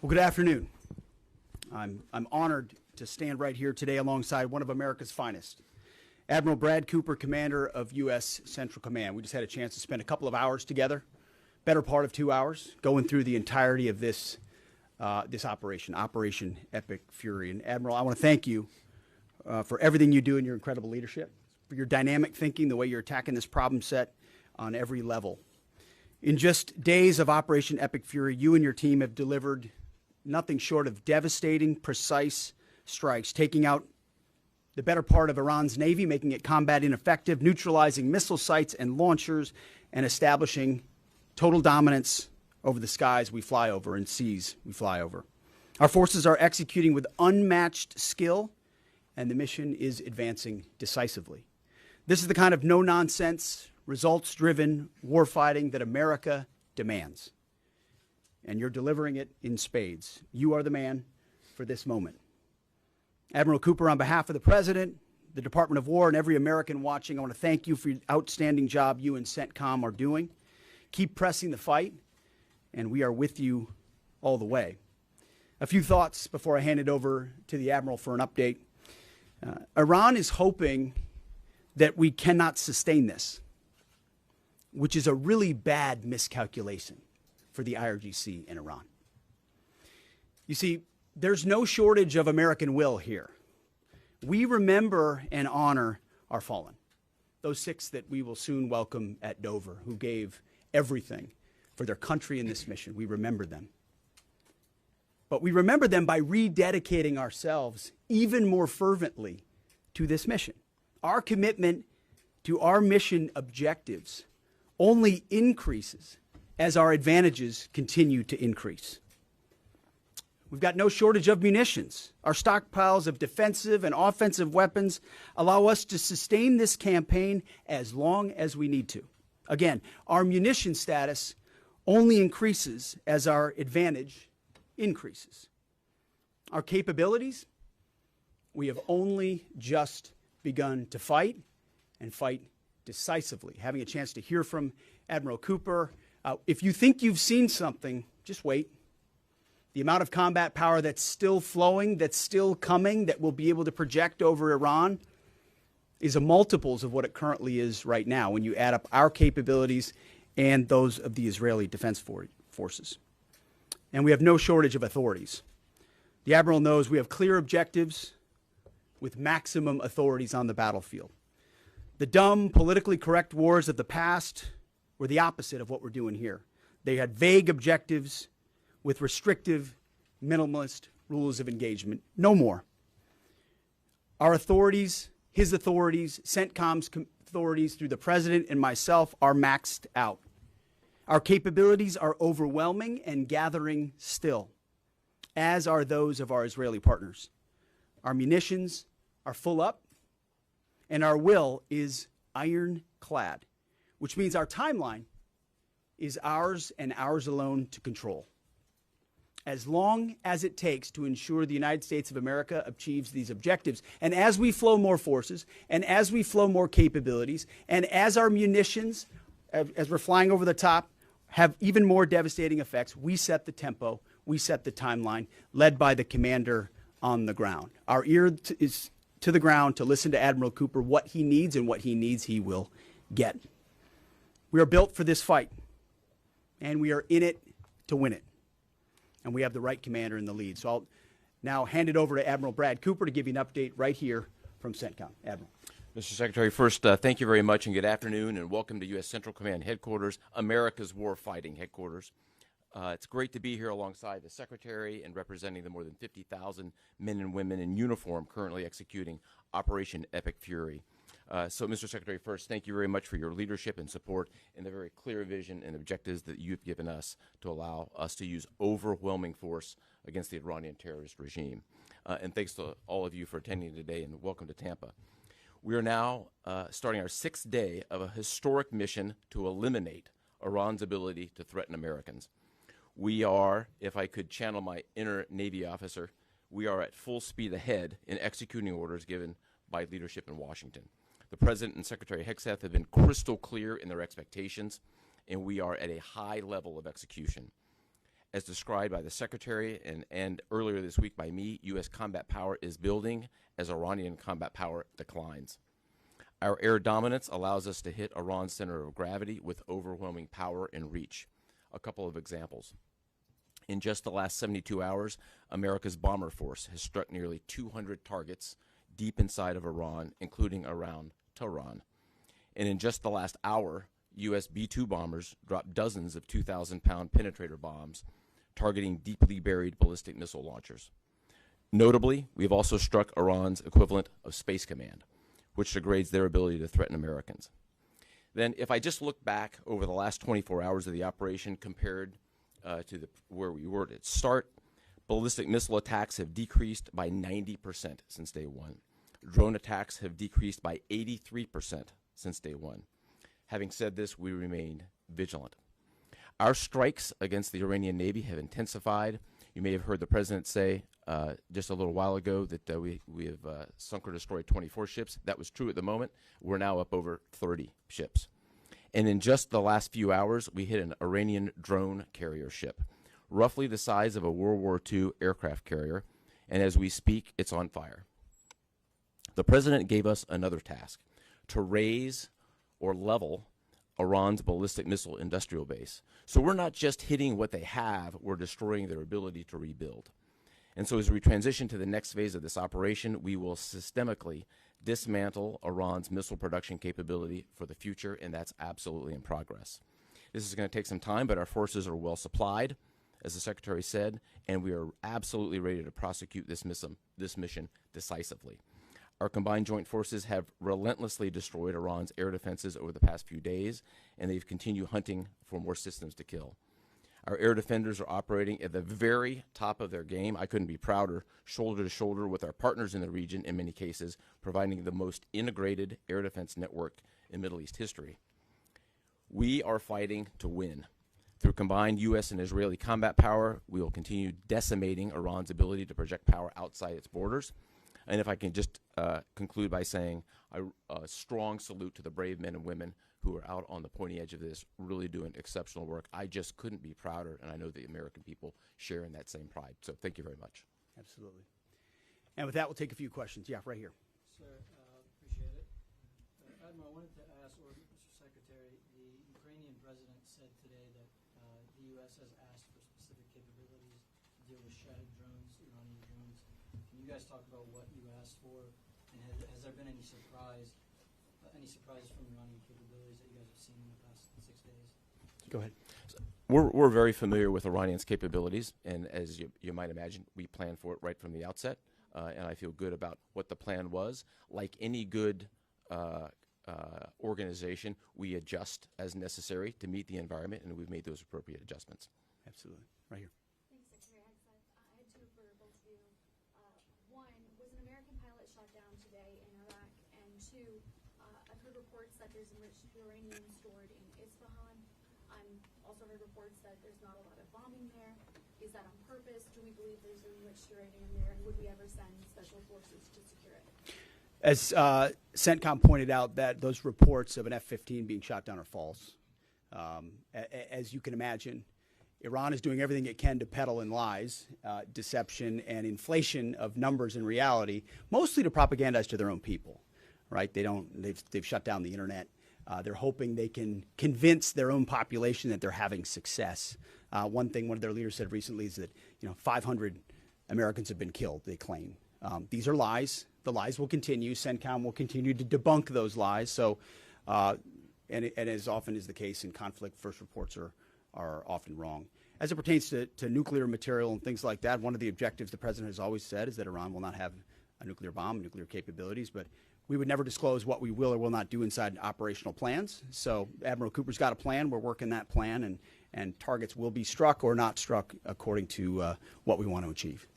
Well, good afternoon. I'm honored to stand right here today alongside one of America's finest, Admiral Brad Cooper, Commander of U.S. Central Command. We just had a chance to spend a couple of hours together, better part of 2 hours, going through the entirety of this operation, Operation Epic Fury. And Admiral, I want to thank you for everything you do and your incredible leadership, for your dynamic thinking, the way you're attacking this problem set on every level. In just days of Operation Epic Fury, you and your team have delivered nothing short of devastating, precise strikes, taking out the better part of Iran's Navy, making it combat ineffective, neutralizing missile sites and launchers, and establishing total dominance over the skies we fly over and seas we fly over. Our forces are executing with unmatched skill, and the mission is advancing decisively. This is the kind of no-nonsense, results-driven warfighting that America demands. And you're delivering it in spades. You are the man for this moment. Admiral Cooper, on behalf of the President, the Department of War, and every American watching, I want to thank you for the outstanding job you and CENTCOM are doing. Keep pressing the fight, and we are with you all the way. A few thoughts before I hand it over to the Admiral for an update. Iran is hoping that we cannot sustain this, which is a really bad miscalculation for the IRGC in Iran. You see, there's no shortage of American will here. We remember and honor our fallen, those 6 that we will soon welcome at Dover, who gave everything for their country in this mission. We remember them. But we remember them by rededicating ourselves even more fervently to this mission. Our commitment to our mission objectives only increases as our advantages continue to increase. We've got no shortage of munitions. Our stockpiles of defensive and offensive weapons allow us to sustain this campaign as long as we need to. Again, our munition status only increases as our advantage increases. Our capabilities, we have only just begun to fight and fight decisively. Having a chance to hear from Admiral Cooper. If you think you've seen something, just wait. The amount of combat power that's still flowing, that's still coming, that we'll be able to project over Iran is a multiples of what it currently is right now when you add up our capabilities and those of the Israeli Defense Forces. And we have no shortage of authorities. The Admiral knows we have clear objectives with maximum authorities on the battlefield. The dumb, politically correct wars of the past were the opposite of what we're doing here. They had vague objectives with restrictive, minimalist rules of engagement. No more. Our authorities, his authorities, CENTCOM's authorities through the President and myself are maxed out. Our capabilities are overwhelming and gathering still, as are those of our Israeli partners. Our munitions are full up, and our will is ironclad, which means our timeline is ours and ours alone to control. As long as it takes to ensure the United States of America achieves these objectives. And as we flow more forces, and as we flow more capabilities, and as our munitions, as we're flying over the top, have even more devastating effects, we set the tempo, we set the timeline, led by the commander on the ground. Our ear is to the ground to listen to Admiral Cooper. What he needs and what he needs, he will get. We are built for this fight, and we are in it to win it. And we have the right commander in the lead. So I'll now hand it over to Admiral Brad Cooper to give you an update right here from CENTCOM. Admiral. Mr. Secretary, first, thank you very much and good afternoon, and welcome to U.S. Central Command Headquarters, America's warfighting headquarters. It's great to be here alongside the Secretary and representing the more than 50,000 men and women in uniform currently executing Operation Epic Fury. So, Mr. Secretary, first, thank you very much for your leadership and support and the very clear vision and objectives that you've given us to allow us to use overwhelming force against the Iranian terrorist regime. And thanks to all of you for attending today, and welcome to Tampa. We are now starting our 6th day of a historic mission to eliminate Iran's ability to threaten Americans. We are, if I could channel my inner Navy officer, we are at full speed ahead in executing orders given by leadership in Washington. The President and Secretary Hegseth have been crystal clear in their expectations, and we are at a high level of execution. As described by the Secretary and earlier this week by me, U.S. combat power is building as Iranian combat power declines. Our air dominance allows us to hit Iran's center of gravity with overwhelming power and reach. A couple of examples. In just the last 72 hours, America's bomber force has struck nearly 200 targets deep inside of Iran, including around Tehran. And in just the last hour, U.S. B-2 bombers dropped dozens of 2,000-pound penetrator bombs targeting deeply buried ballistic missile launchers. Notably, we've also struck Iran's equivalent of Space Command, which degrades their ability to threaten Americans. Then, if I just look back over the last 24 hours of the operation compared to where we were at start, ballistic missile attacks have decreased by 90% since day one. Drone attacks have decreased by 83% since day one. Having said this, we remain vigilant. Our strikes against the Iranian Navy have intensified. You may have heard the President say just a little while ago that we have sunk or destroyed 24 ships. That was true at the moment. We're now up over 30 ships. And in just the last few hours, we hit an Iranian drone carrier ship, roughly the size of a World War II aircraft carrier, and as we speak, it's on fire. The President gave us another task, to raise or level Iran's ballistic missile industrial base. So we're not just hitting what they have, we're destroying their ability to rebuild. And so as we transition to the next phase of this operation, we will systemically dismantle Iran's missile production capability for the future, and that's absolutely in progress. This is going to take some time, but our forces are well supplied, as the Secretary said, and we are absolutely ready to prosecute this mission decisively. Our combined joint forces have relentlessly destroyed Iran's air defenses over the past few days, and they've continued hunting for more systems to kill. Our air defenders are operating at the very top of their game. I couldn't be prouder, shoulder to shoulder with our partners in the region in many cases, providing the most integrated air defense network in Middle East history. We are fighting to win. Through combined U.S. and Israeli combat power, we will continue decimating Iran's ability to project power outside its borders. And if I can just conclude by saying a strong salute to the brave men and women who are out on the pointy edge of this, really doing exceptional work. I just couldn't be prouder, and I know the American people share in that same pride. So thank you very much. Absolutely. And with that, we'll take a few questions. Yeah, right here. Sir, appreciate it. Admiral, I wanted to ask, or Mr. Secretary, the Ukrainian president said today that the U.S. has asked for specific capabilities to deal with Shahid drones, Iranian drones. Can you guys talk about what you asked for, and has there been any surprises from Iranian capabilities that you guys have seen in the past 6 days? Go ahead. We're very familiar with Iranian's capabilities, and as you might imagine, we planned for it right from the outset, and I feel good about what the plan was. Like any good organization, we adjust as necessary to meet the environment, and we've made those appropriate adjustments. Absolutely. Right here. Thanks, Secretary Hegseth. I had two for both of you. One, was an American pilot shot down today in Iraq? And two, I've heard reports that there's enriched uranium stored in Isfahan. Also heard reports that there's not a lot of bombing there. Is that on purpose? Do we believe there's enriched uranium there? And would we ever send special forces to secure it? As CENTCOM pointed out, that those reports of an F-15 being shot down are false. As you can imagine, Iran is doing everything it can to peddle in lies, deception, and inflation of numbers in reality, mostly to propagandize to their own people, right? They've shut down the internet. They're hoping they can convince their own population that they're having success. One thing one of their leaders said recently is that 500 Americans have been killed, they claim. These are lies. The lies will continue. CENTCOM will continue to debunk those lies. So, and as often is the case in conflict, first reports are often wrong. As it pertains to nuclear material and things like that, one of the objectives the President has always said is that Iran will not have a nuclear bomb, nuclear capabilities, but we would never disclose what we will or will not do inside operational plans. So Admiral Cooper's got a plan. We're working that plan, and targets will be struck or not struck according to what we want to achieve.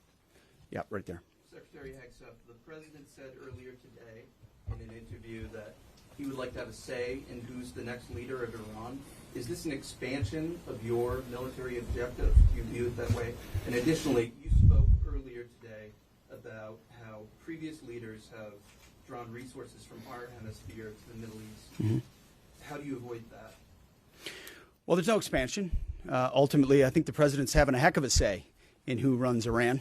Yeah, right there. Secretary Hegseth, the President said earlier today in an interview that he would like to have a say in who's the next leader of Iran. Is this an expansion of your military objective? Do you view it that way? And additionally, you spoke earlier today about how previous leaders have drawn resources from our hemisphere to the Middle East. Mm-hmm. How do you avoid that? Well, there's no expansion. Ultimately, I think the president's having a heck of a say in who runs Iran,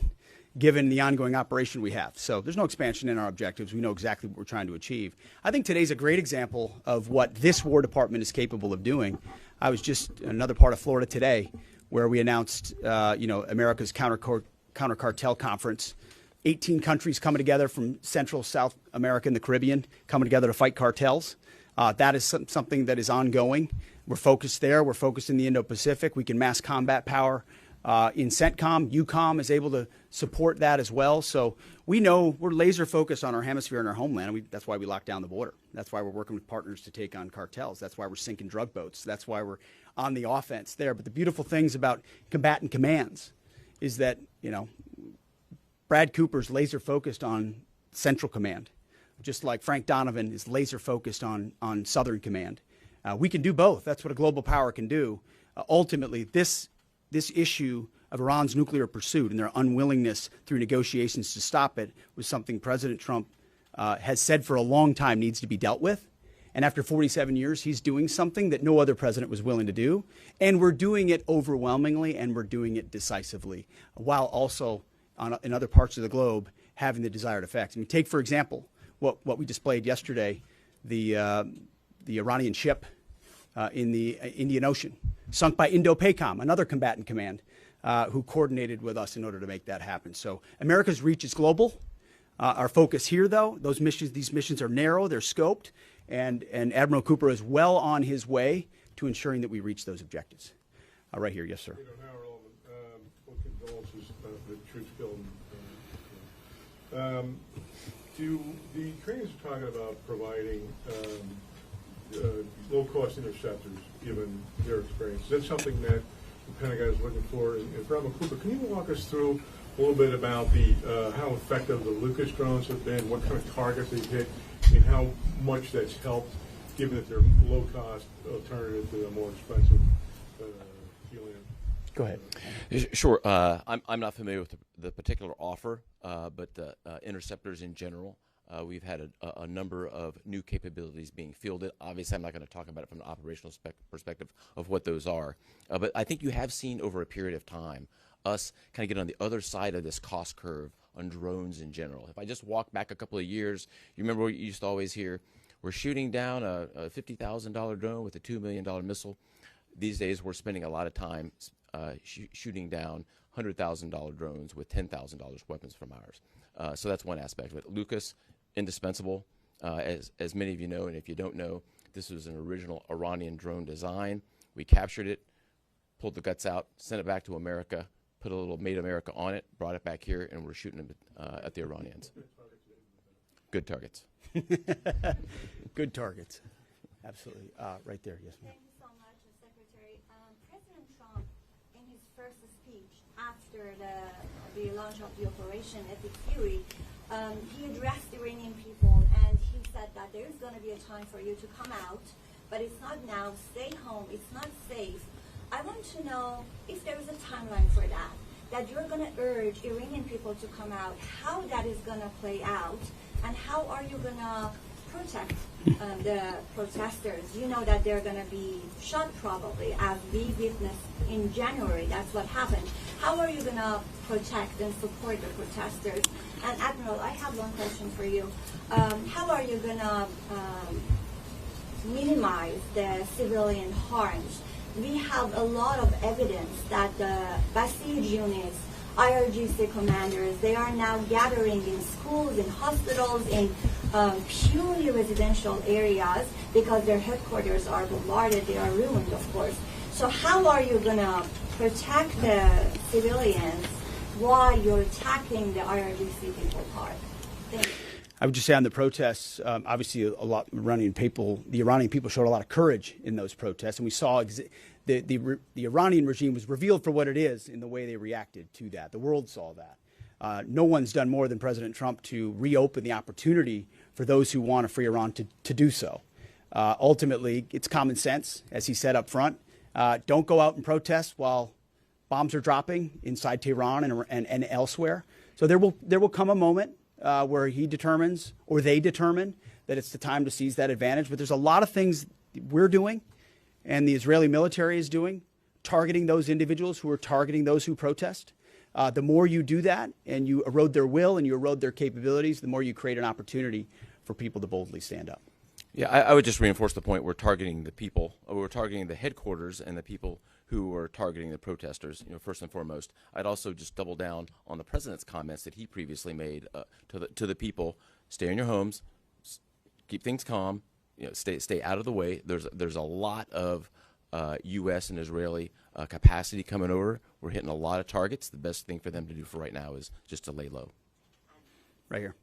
given the ongoing operation we have. So there's no expansion in our objectives. We know exactly what we're trying to achieve. I think today's a great example of what this War Department is capable of doing. I was just in another part of Florida today where we announced, America's counter cartel conference. 18 countries coming together from Central, South America, and the Caribbean coming together to fight cartels. That is something that is ongoing. We're focused there. We're focused in the Indo-Pacific. We can mass combat power in CENTCOM. EUCOM is able to support that as well. So we know we're laser focused on our hemisphere and our homeland. That's why we locked down the border. That's why we're working with partners to take on cartels. That's why we're sinking drug boats. That's why we're on the offense there. But the beautiful things about combatant commands is that, Brad Cooper's laser focused on Central Command, just like Frank Donovan is laser focused on Southern Command. We can do both. That's what a global power can do. Ultimately, this issue of Iran's nuclear pursuit and their unwillingness through negotiations to stop it was something President Trump has said for a long time needs to be dealt with. And after 47 years, he's doing something that no other president was willing to do. And we're doing it overwhelmingly, and we're doing it decisively, while also in other parts of the globe having the desired effect. I mean, take, for example, what we displayed yesterday, the Iranian ship in the Indian Ocean, sunk by Indo-PACOM, another combatant command, who coordinated with us in order to make that happen. So America's reach is global. Our focus here, though, these missions are narrow, they're scoped, and Admiral Cooper is well on his way to ensuring that we reach those objectives. Right here, yes, sir. What condolences the troops killed. The Ukrainians are talking about providing low-cost interceptors, given their experience. Is that something that the Pentagon is looking for? And Admiral Cooper, can you walk us through a little bit about how effective the Lucas drones have been, what kind of targets they've hit, and how much that's helped, given that they're low-cost alternative to the more expensive helium? Go ahead. Sure. I'm not familiar with the particular offer, but the interceptors in general. We've had a number of new capabilities being fielded. Obviously, I'm not going to talk about it from an operational perspective of what those are. But I think you have seen over a period of time us kind of get on the other side of this cost curve on drones in general. If I just walk back a couple of years, you remember what you used to always hear, we're shooting down a $50,000 drone with a $2 million missile. These days, we're spending a lot of time shooting down $100,000 drones with $10,000 weapons from ours. So that's one aspect of it. Lucas, indispensable. As many of you know, and if you don't know, this was an original Iranian drone design. We captured it, pulled the guts out, sent it back to America, put a little Made America on it, brought it back here, and we're shooting them at the Iranians. Good targets. Good targets. Absolutely. Right there, yes, ma'am. Thank you so much, Secretary. President Trump, in his first speech after the launch of the Operation Epic Fury, he addressed Iranian people and he said that there is going to be a time for you to come out, but it's not now. Stay home. It's not safe. I want to know if there is a timeline for that you're going to urge Iranian people to come out, how that is going to play out, and how are you going to protect the protesters? You know that they're going to be shot probably, as we witnessed in January. That's what happened. How are you going to protect and support the protesters? And Admiral, I have one question for you. How are you going to minimize the civilian harms? We have a lot of evidence that the Basij units, IRGC commanders, they are now gathering in schools, in hospitals, in purely residential areas because their headquarters are bombarded, they are ruined, of course. So how are you going to protect the civilians while you're attacking the IRGC people part? Thank you. I would just say on the protests, obviously the Iranian people showed a lot of courage in those protests, and we saw the Iranian regime was revealed for what it is in the way they reacted to that. The world saw that. No one's done more than President Trump to reopen the opportunity for those who want a free Iran to do so. Ultimately, it's common sense, as he said up front. Don't go out and protest while bombs are dropping inside Tehran and elsewhere. So there will come a moment where he determines, or they determine, that it's the time to seize that advantage. But there's a lot of things we're doing and the Israeli military is doing targeting those individuals who are targeting those who protest. The more you do that and you erode their will and you erode their capabilities, the more you create an opportunity for people to boldly stand up. Yeah, I would just reinforce the point. We're targeting the people. We're targeting the headquarters and the people who are targeting the protesters, first and foremost. I'd also just double down on the president's comments that he previously made to the people. Stay in your homes, keep things calm, stay out of the way. There's a lot of U.S. and Israeli capacity coming over. We're hitting a lot of targets. The best thing for them to do for right now is just to lay low. Right here.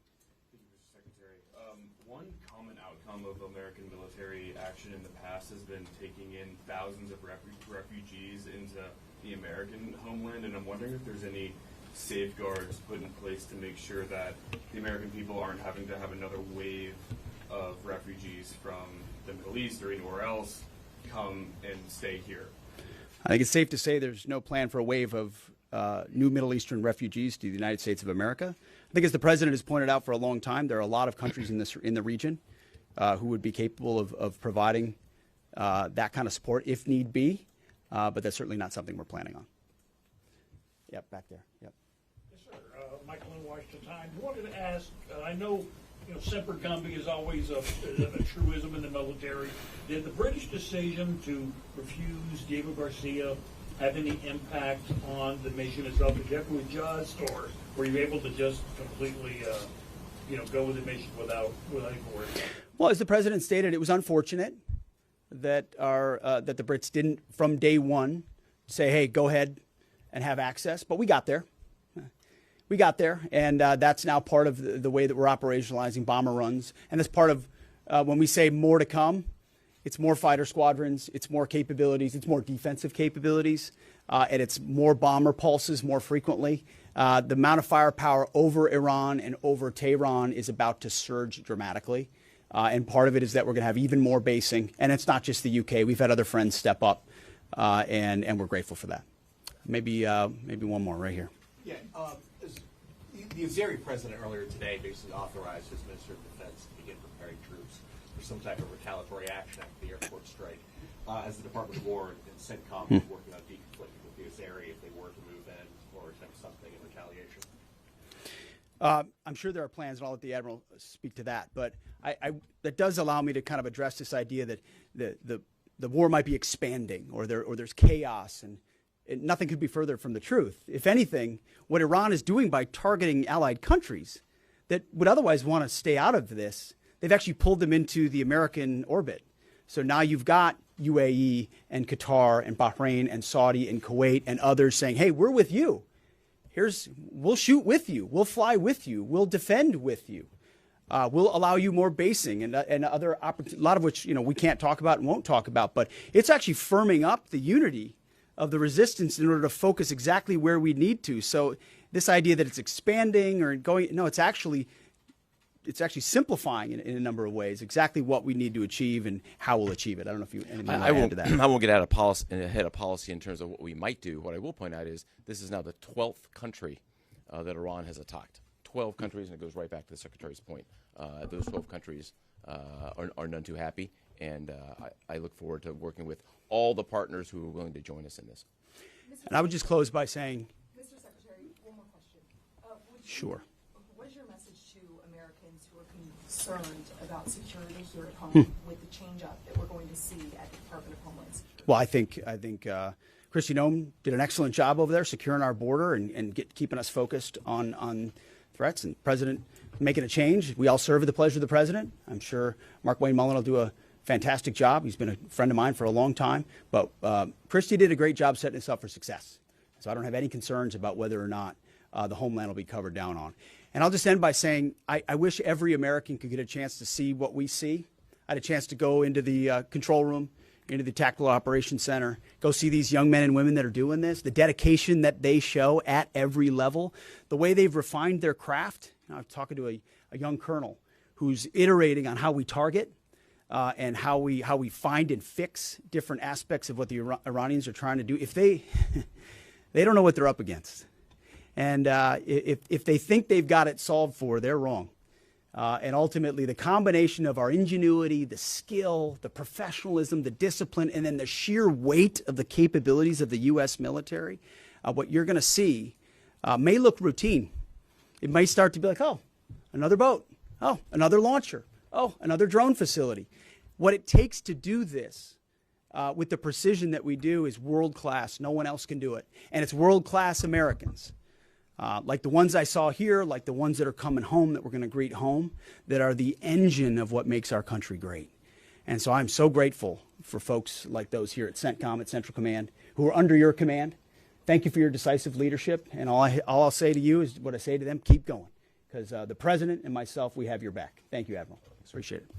One common outcome of American military action in the past has been taking in thousands of refugees into the American homeland, and I'm wondering if there's any safeguards put in place to make sure that the American people aren't having to have another wave of refugees from the Middle East or anywhere else come and stay here. I think it's safe to say there's no plan for a wave of new Middle Eastern refugees to the United States of America. I think, as the president has pointed out for a long time, there are a lot of countries in the region who would be capable of providing that kind of support if need be, but that's certainly not something we're planning on. Yep, back there. Yep. Yes, sir. Michael in Washington Times. I wanted to ask, I know semper gumby is always a truism in the military. Did the British decision to refuse Diego Garcia have any impact on the mission itself? Did you have to adjust, or were you able to just completely, go with the mission without any worries? Well, as the president stated, it was unfortunate that that the Brits didn't, from day one, say, "Hey, go ahead and have access." But we got there. We got there, and that's now part of the way that we're operationalizing bomber runs. And that's part of when we say more to come. It's more fighter squadrons, it's more capabilities, it's more defensive capabilities, and it's more bomber pulses more frequently. The amount of firepower over Iran and over Tehran is about to surge dramatically. And part of it is that we're going to have even more basing. And it's not just the UK. We've had other friends step up, and we're grateful for that. Maybe one more right here. Yeah, the Azeri president earlier today basically authorized his Minister of Defense to begin preparing troops for some type of retaliatory action after the airport strike, as the Department of War and CENTCOM is working on deconflicting with the Azeri if they were to move in or attempt something in retaliation. I'm sure there are plans, and I'll let the Admiral speak to that. But that does allow me to kind of address this idea that the war might be expanding, or there's chaos, and nothing could be further from the truth. If anything, what Iran is doing by targeting allied countries that would otherwise want to stay out of this, they've actually pulled them into the American orbit. So now you've got UAE and Qatar and Bahrain and Saudi and Kuwait and others saying, "Hey, we're with you. We'll shoot with you. We'll fly with you. We'll defend with you. We'll allow you more basing and other opportunities," a lot of which we can't talk about and won't talk about. But it's actually firming up the unity of the resistance in order to focus exactly where we need to. So this idea that it's expanding or going, no, it's actually simplifying in a number of ways exactly what we need to achieve and how we'll achieve it. I don't know if anyone want to add to that. I won't get ahead of policy in terms of what we might do. What I will point out is this is now the 12th country that Iran has attacked. 12 countries, and it goes right back to the Secretary's point. Those 12 countries are none too happy, and I look forward to working with all the partners who are willing to join us in this. And I would just close by saying, Mr. Secretary, one more question. Sure. What is your message to Americans who are concerned about security here at home with the change-up that we're going to see at the Department of Homeland Security? Well, I think Kristi Noem did an excellent job over there securing our border and keeping us focused on threats, and President making a change. We all serve at the pleasure of the President. I'm sure Mark Wayne Mullen will do a fantastic job. He's been a friend of mine for a long time. But Kristi did a great job setting us up for success. So I don't have any concerns about whether or not the homeland will be covered down on. And I'll just end by saying I wish every American could get a chance to see what we see. I had a chance to go into the control room, into the Tactical Operations Center, go see these young men and women that are doing this, the dedication that they show at every level, the way they've refined their craft. I was talking to a young colonel who's iterating on how we target, and how we find and fix different aspects of what the Iranians are trying to do. If they don't know what they're up against, and if they think they've got it solved for, they're wrong. and ultimately the combination of our ingenuity, the skill, the professionalism, the discipline, and then the sheer weight of the capabilities of the U.S. military, what you're going to see may look routine. It may start to be like, oh, another boat. Oh, another launcher. Oh, another drone facility. What it takes to do this with the precision that we do is world-class. No one else can do it. And it's world-class Americans, like the ones I saw here, like the ones that are coming home that we're going to greet home, that are the engine of what makes our country great. And so I'm so grateful for folks like those here at CENTCOM, at Central Command, who are under your command. Thank you for your decisive leadership. And all I'll say to you is what I say to them, keep going. Because the President and myself, we have your back. Thank you, Admiral. Appreciate it.